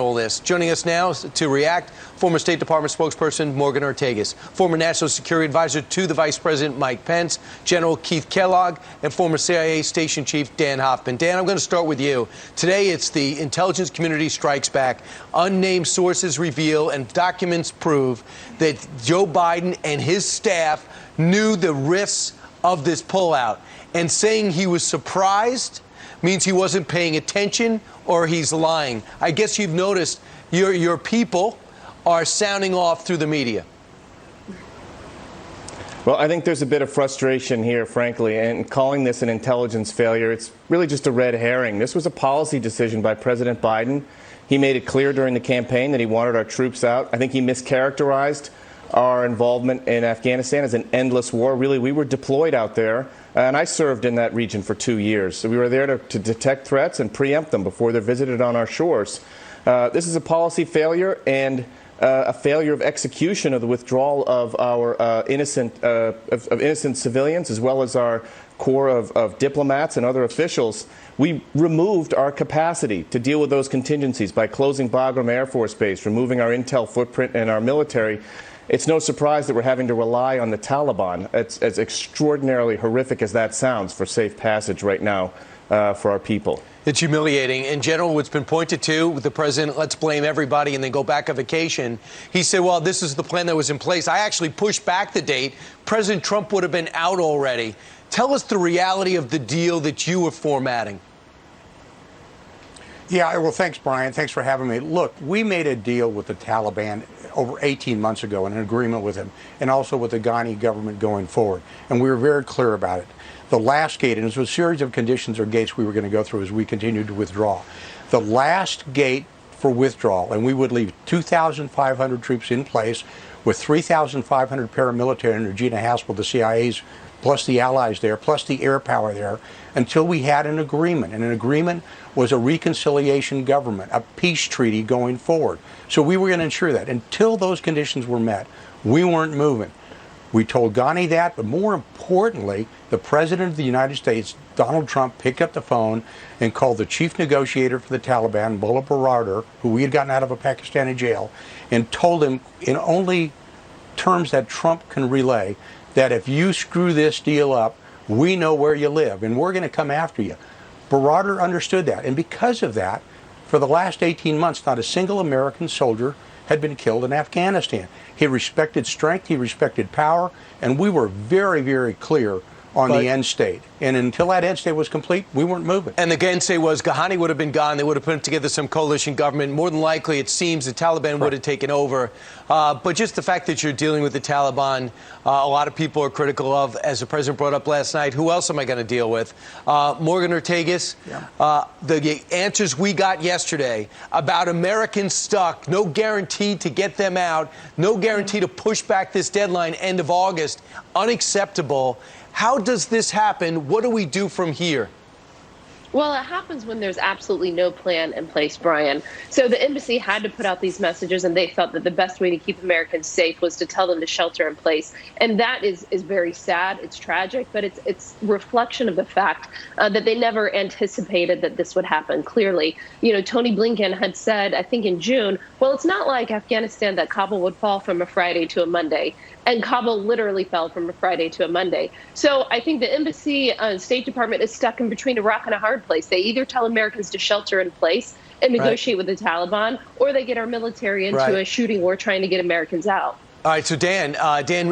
all this. Joining us now to react, former State Department spokesperson Morgan Ortagus, former National Security Advisor to the Vice President Mike Pence, General Keith Kellogg, and former CIA Station Chief Dan Hoffman. Dan, I'm going to start with you. Today, it's the intelligence community strikes back. Unnamed sources reveal and documents prove that Joe Biden and his staff knew the risks of this pullout. And saying he was surprised means he wasn't paying attention or he's lying. I guess you've noticed your people are sounding off through the media. Well, I think there's a bit of frustration here, frankly, and calling this an intelligence failure, it's really just a red herring. This was a policy decision by President Biden. He made it clear during the campaign that he wanted our troops out. I think he mischaracterized our involvement in Afghanistan as an endless war. Really, we were deployed out there, and I served in that region for 2 years. So we were there to detect threats and preempt them before they're visited on our shores. This is a policy failure and a failure of execution of the withdrawal of our innocent civilians, as well as our corps of diplomats and other officials. We removed our capacity to deal with those contingencies by closing Bagram Air Force Base, removing our intel footprint and our military. It's no surprise that we're having to rely on the Taliban. It's as extraordinarily horrific as that sounds for safe passage right now for our people. It's humiliating. In general, what's been pointed to with the president, let's blame everybody and then go back on vacation. He said, well, this is the plan that was in place. I actually pushed back the date. President Trump would have been out already. Tell us the reality of the deal that you were formatting. Yeah, well, thanks, Brian. Thanks for having me. Look, we made a deal with the Taliban over 18 months ago, an agreement with him, and also with the Ghani government going forward. And we were very clear about it. The last gate, and it was a series of conditions or gates we were going to go through as we continued to withdraw. The last gate for withdrawal, and we would leave 2,500 troops in place with 3,500 paramilitary under Gina Haspel, the CIA's, plus the allies there, plus the air power there, until we had an agreement. And an agreement was a reconciliation government, a peace treaty going forward. So we were going to ensure that. Until those conditions were met, we weren't moving. We told Ghani that, but more importantly, the President of the United States, Donald Trump, picked up the phone and called the chief negotiator for the Taliban, Mullah Baradar, who we had gotten out of a Pakistani jail, and told him in only terms that Trump can relay that if you screw this deal up, we know where you live and we're going to come after you. Baradar understood that, and because of that, for the last 18 months, not a single American soldier had been killed in Afghanistan. He respected strength, he respected power, and we were very, very clear on the end state. And until that end state was complete, we weren't moving. And the end state was Ghani would have been gone. They would have put together some coalition government. More than likely, it seems the Taliban would have taken over. But just the fact that you're dealing with the Taliban, a lot of people are critical of, as the president brought up last night, who else am I going to deal with? Morgan Ortagus, the answers we got yesterday about Americans stuck, no guarantee to get them out, no guarantee to push back this deadline end of August, unacceptable. How does this happen? What do we do from here? Well, it happens when there's absolutely no plan in place, Brian. So the embassy had to put out these messages, and they felt that the best way to keep Americans safe was to tell them to shelter in place. And that is very sad. It's tragic, but it's reflection of the fact that they never anticipated that this would happen. Clearly, you know, Tony Blinken had said, I think in June, well, it's not like Afghanistan that Kabul would fall from a Friday to a Monday. And Kabul literally fell from a Friday to a Monday. So I think the embassy and State Department is stuck in between a rock and a hard place. They either tell Americans to shelter in place and negotiate with the Taliban, or they get our military into a shooting war trying to get Americans out. All right, so Dan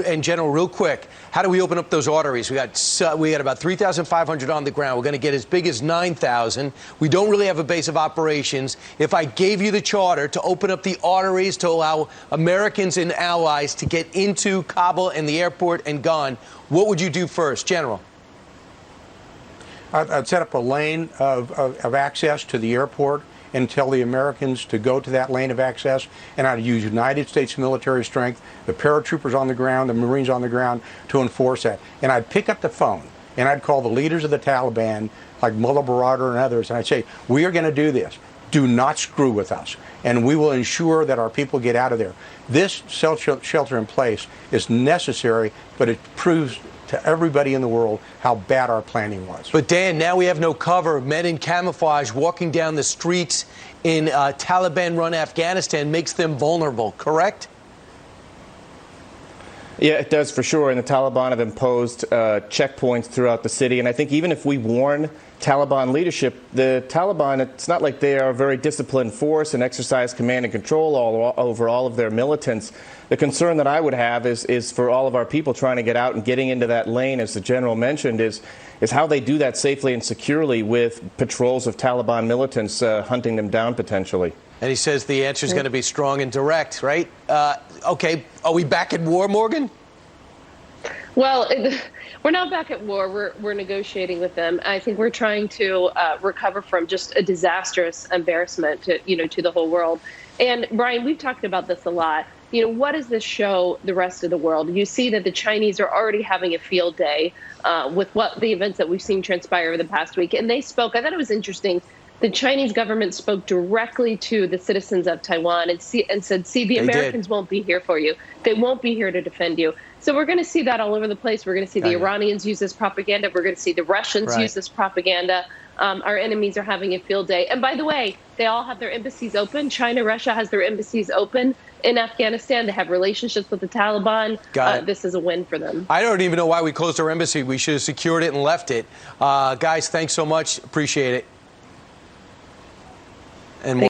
in general, real quick, how do we open up those arteries? We got about 3,500 on the ground. We're going to get as big as 9,000. We don't really have a base of operations. If I gave you the charter to open up the arteries to allow Americans and allies to get into Kabul and the airport and gone, what would you do first, General? I'd set up a lane of access to the airport and tell the Americans to go to that lane of access, and I'd use United States military strength, the paratroopers on the ground, the Marines on the ground, to enforce that. And I'd pick up the phone, and I'd call the leaders of the Taliban, like Mullah Baradar and others, and I'd say, we are going to do this. Do not screw with us, and we will ensure that our people get out of there. This shelter in place is necessary, but it proves to everybody in the world how bad our planning was. But Dan, now we have no cover. Men in camouflage walking down the streets in Taliban-run Afghanistan makes them vulnerable, correct? Yeah, it does for sure. And the Taliban have imposed checkpoints throughout the city. And I think even if we warn Taliban leadership, the Taliban, it's not like they are a very disciplined force and exercise command and control over all of their militants. The concern that I would have is for all of our people trying to get out and getting into that lane, as the general mentioned, is how they do that safely and securely with patrols of Taliban militants hunting them down potentially. And he says the answer is going to be strong and direct, right? Okay, are we back at war, Morgan? Well, we're not back at war. We're negotiating with them. I think we're trying to recover from just a disastrous embarrassment to the whole world. And Brian, we've talked about this a lot. What does this show the rest of the world? You see that the Chinese are already having a field day with the events that we've seen transpire over the past week. And they spoke. I thought it was interesting. The Chinese government spoke directly to the citizens of Taiwan and said, the Americans won't be here for you. They won't be here to defend you. So we're going to see that all over the place. We're going to see the Iranians use this propaganda. We're going to see the Russians use this propaganda. Our enemies are having a field day. And by the way, they all have their embassies open. China, Russia has their embassies open in Afghanistan. They have relationships with the Taliban. This is a win for them. I don't even know why we closed our embassy. We should have secured it and left it. Guys, thanks so much. Appreciate it. And